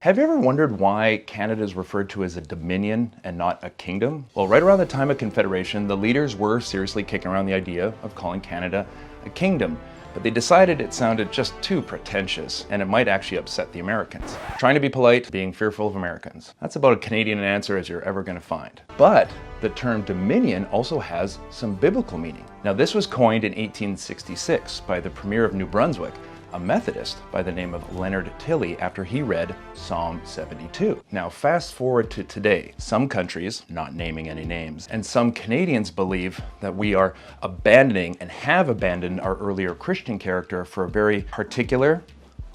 Have you ever wondered why Canada is referred to as a dominion and not a kingdom? Well, right around the time of Confederation, the leaders were seriously kicking around the idea of calling Canada a kingdom, but they decided it sounded just too pretentious and it might actually upset the Americans. Trying to be polite, being fearful of Americans. That's about as Canadian an answer as you're ever going to find. But the term dominion also has some biblical meaning. Now, this was coined in 1866 by the Premier of New Brunswick, a Methodist by the name of Leonard Tilley, after he read Psalm 72. Now, fast forward to today. Some countries, not naming any names, and some Canadians believe that we are abandoning and have abandoned our earlier Christian character for a very particular,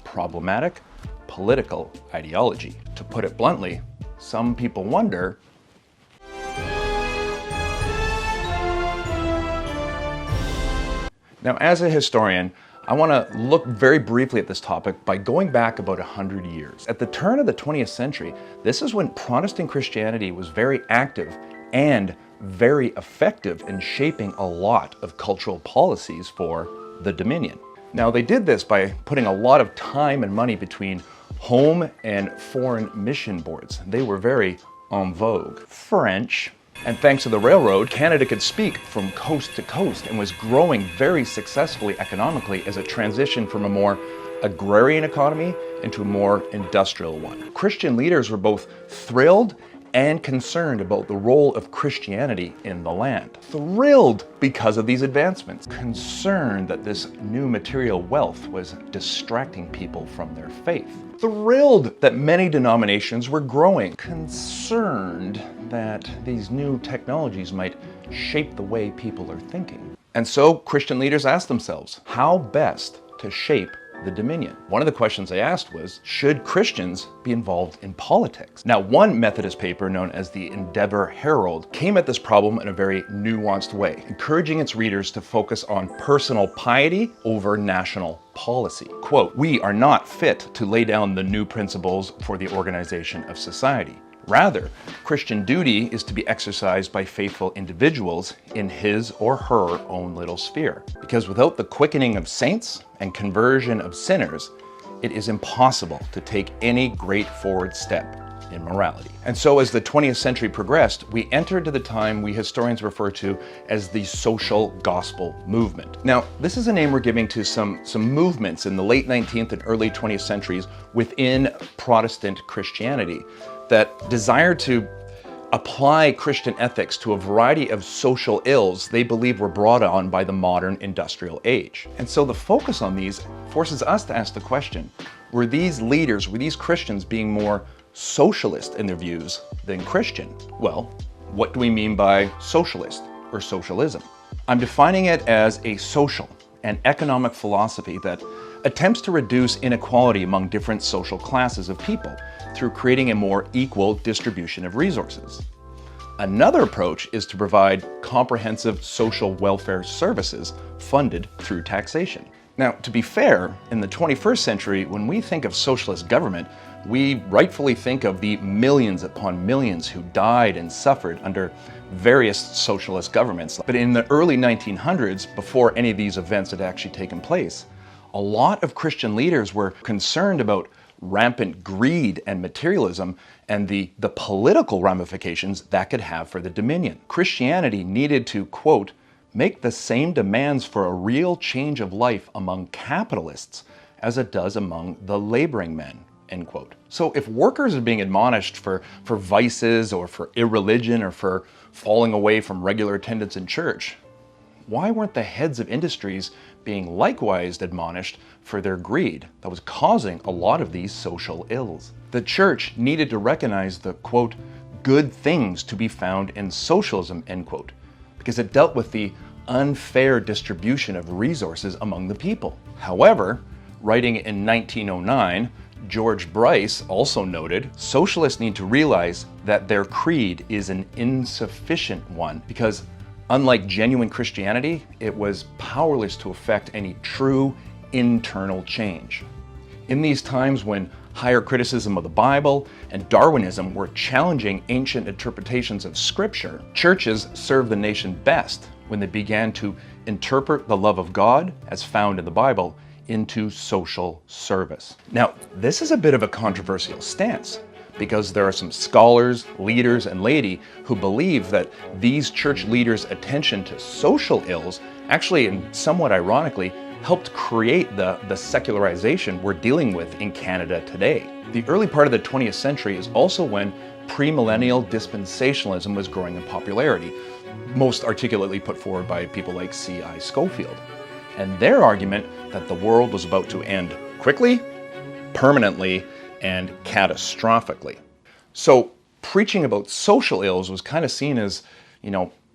problematic, political ideology. To put it bluntly, some people wonder, now, as a historian, I want to look very briefly at this topic by going back about 100 years. At the turn of the 20th century, this is when Protestant Christianity was very active and very effective in shaping a lot of cultural policies for the Dominion. Now, they did this by putting a lot of time and money between home and foreign mission boards. They were very en vogue. French. And thanks to the railroad, Canada could speak from coast to coast and was growing very successfully economically as it transitioned from a more agrarian economy into a more industrial one. Christian leaders were both thrilled and concerned about the role of Christianity in the land. Thrilled because of these advancements. Concerned that this new material wealth was distracting people from their faith. Thrilled that many denominations were growing. Concerned that these new technologies might shape the way people are thinking. And so Christian leaders asked themselves, how best to shape the Dominion? One of the questions they asked was, should Christians be involved in politics? Now, one Methodist paper known as the Endeavour Herald came at this problem in a very nuanced way, encouraging its readers to focus on personal piety over national policy. Quote, "We are not fit to lay down the new principles for the organization of society. Rather, Christian duty is to be exercised by faithful individuals in his or her own little sphere. Because without the quickening of saints and conversion of sinners, it is impossible to take any great forward step in morality." And so as the 20th century progressed, we entered to the time we historians refer to as the social gospel movement. Now, this is a name we're giving to some movements in the late 19th and early 20th centuries within Protestant Christianity that desire to apply Christian ethics to a variety of social ills they believe were brought on by the modern industrial age. And so the focus on these forces us to ask the question, were these leaders, were these Christians being more socialist in their views than Christian? Well, what do we mean by socialist or socialism? I'm defining it as a social and economic philosophy that attempts to reduce inequality among different social classes of people through creating a more equal distribution of resources. Another approach is to provide comprehensive social welfare services funded through taxation. Now, to be fair, in the 21st century, when we think of socialist government, we rightfully think of the millions upon millions who died and suffered under various socialist governments. But in the early 1900s, before any of these events had actually taken place, a lot of Christian leaders were concerned about rampant greed and materialism and the political ramifications that could have for the Dominion. Christianity needed to, quote, make the same demands for a real change of life among capitalists as it does among the laboring men, end quote. So if workers are being admonished for vices or for irreligion or for falling away from regular attendance in church, why weren't the heads of industries being likewise admonished for their greed that was causing a lot of these social ills? The church needed to recognize the, quote, good things to be found in socialism, end quote, because it dealt with the unfair distribution of resources among the people. However, writing in 1909, George Bryce also noted, socialists need to realize that their creed is an insufficient one because unlike genuine Christianity, it was powerless to effect any true internal change. In these times when higher criticism of the Bible and Darwinism were challenging ancient interpretations of Scripture, churches served the nation best when they began to interpret the love of God as found in the Bible into social service. Now, this is a bit of a controversial stance because there are some scholars, leaders, and laity who believe that these church leaders' attention to social ills actually, and somewhat ironically, helped create the secularization we're dealing with in Canada today. The early part of the 20th century is also when premillennial dispensationalism was growing in popularity, most articulately put forward by people like C.I. Scofield. And their argument that the world was about to end quickly, permanently, and catastrophically. So preaching about social ills was kind of seen as,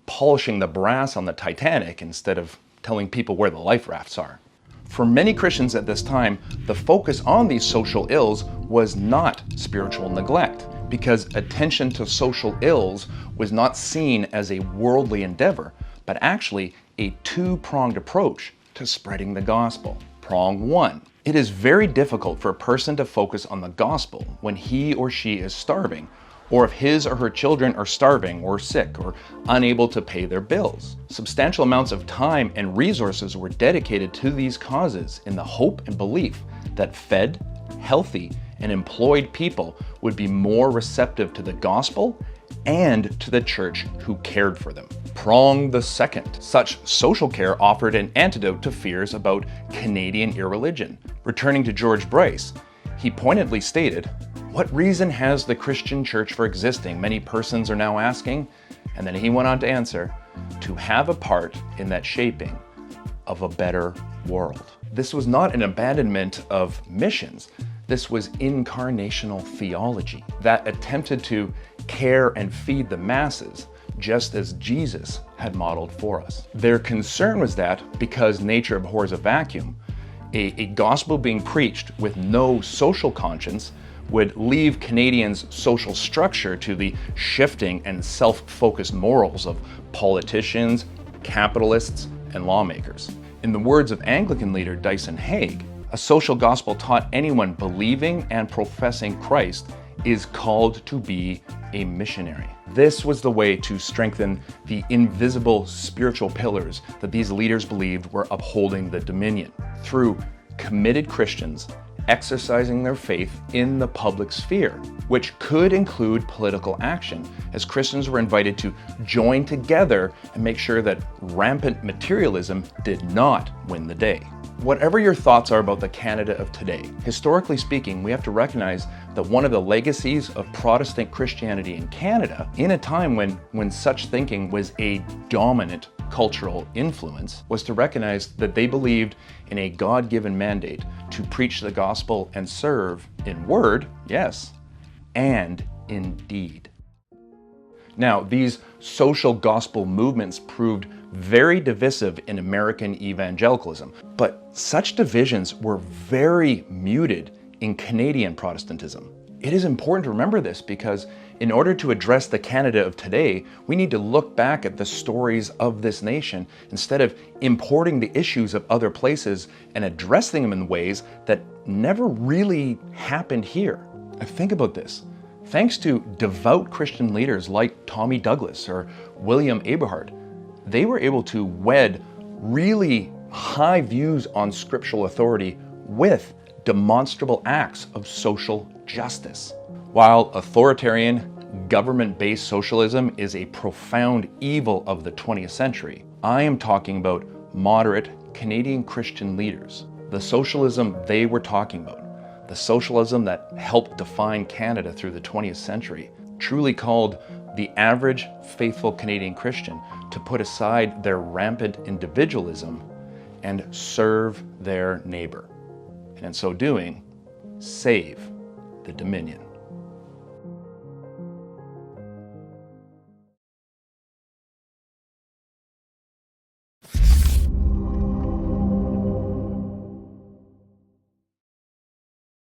polishing the brass on the Titanic instead of telling people where the life rafts are. For many Christians at this time, the focus on these social ills was not spiritual neglect, because attention to social ills was not seen as a worldly endeavor, but actually a two-pronged approach to spreading the gospel. Prong one: it is very difficult for a person to focus on the gospel when he or she is starving, or if his or her children are starving or sick or unable to pay their bills. Substantial amounts of time and resources were dedicated to these causes in the hope and belief that fed, healthy, and employed people would be more receptive to the gospel and to the church who cared for them. Prong the second: such social care offered an antidote to fears about Canadian irreligion. Returning to George Bryce, he pointedly stated, "What reason has the Christian church for existing? Many persons are now asking." And then he went on to answer, "To have a part in that shaping of a better world." This was not an abandonment of missions. This was incarnational theology that attempted to care and feed the masses, just as Jesus had modeled for us. Their concern was that, because nature abhors a vacuum, a gospel being preached with no social conscience would leave Canadians' social structure to the shifting and self-focused morals of politicians, capitalists, and lawmakers. In the words of Anglican leader Dyson Haig, a social gospel taught anyone believing and professing Christ is called to be a missionary. This was the way to strengthen the invisible spiritual pillars that these leaders believed were upholding the Dominion, through committed Christians exercising their faith in the public sphere, which could include political action, as Christians were invited to join together and make sure that rampant materialism did not win the day. Whatever your thoughts are about the Canada of today, historically speaking, we have to recognize that one of the legacies of Protestant Christianity in Canada, in a time when such thinking was a dominant cultural influence, was to recognize that they believed in a God-given mandate to preach the gospel and serve in word, yes, and in deed. Now, these social gospel movements proved very divisive in American evangelicalism, but such divisions were very muted in Canadian Protestantism. It is important to remember this because in order to address the Canada of today, we need to look back at the stories of this nation instead of importing the issues of other places and addressing them in ways that never really happened here. Now think about this. Thanks to devout Christian leaders like Tommy Douglas or William Aberhart, they were able to wed really high views on scriptural authority with demonstrable acts of social justice. While authoritarian, government-based socialism is a profound evil of the 20th century, I am talking about moderate Canadian Christian leaders. The socialism they were talking about, the socialism that helped define Canada through the 20th century, truly called the average faithful Canadian Christian to put aside their rampant individualism and serve their neighbor, and in so doing, save the Dominion.